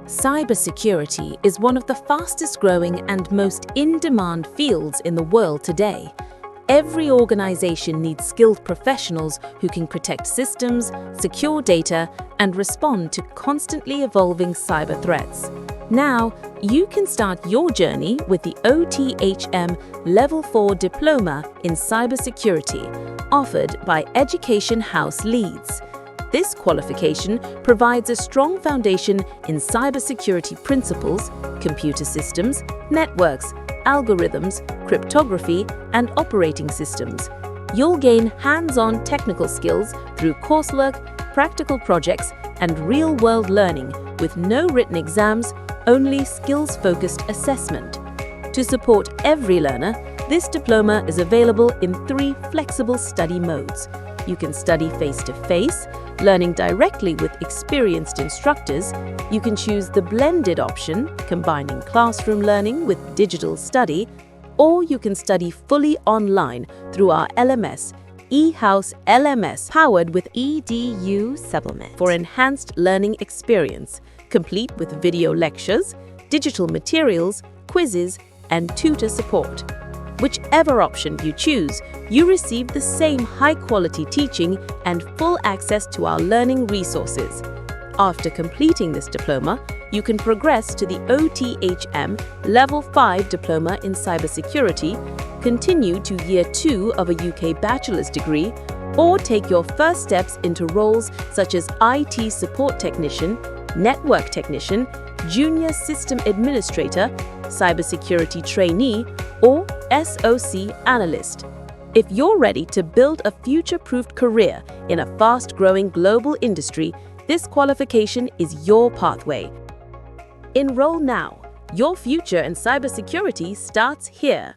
Cybersecurity is one of the fastest-growing and most in-demand fields in the world today. Every organization needs skilled professionals who can protect systems, secure data, and respond to constantly evolving cyber threats. Now, you can start your journey with the OTHM Level 4 Diploma in Cybersecurity, offered by Education House Leeds. This qualification provides a strong foundation in cybersecurity principles, computer systems, networks, algorithms, cryptography, and operating systems. You'll gain hands-on technical skills through coursework, practical projects, and real-world learning with no written exams, only skills-focused assessment. To support every learner, this diploma is available in 3 flexible study modes. You can study face-to-face, learning directly with experienced instructors. You can choose the blended option, combining classroom learning with digital study, or you can study fully online through our LMS, eHouse LMS, powered with EDU supplement for enhanced learning experience, complete with video lectures, digital materials, quizzes, and tutor support. Whichever option you choose, you receive the same high-quality teaching and full access to our learning resources. After completing this diploma, you can progress to the OTHM Level 5 Diploma in Cybersecurity, continue to Year 2 of a UK Bachelor's degree, or take your first steps into roles such as IT Support Technician, Network Technician, Junior System Administrator, Cybersecurity Trainee, or SOC Analyst. If you're ready to build a future-proofed career in a fast-growing global industry, this qualification is your pathway. Enroll now. Your future in cybersecurity starts here.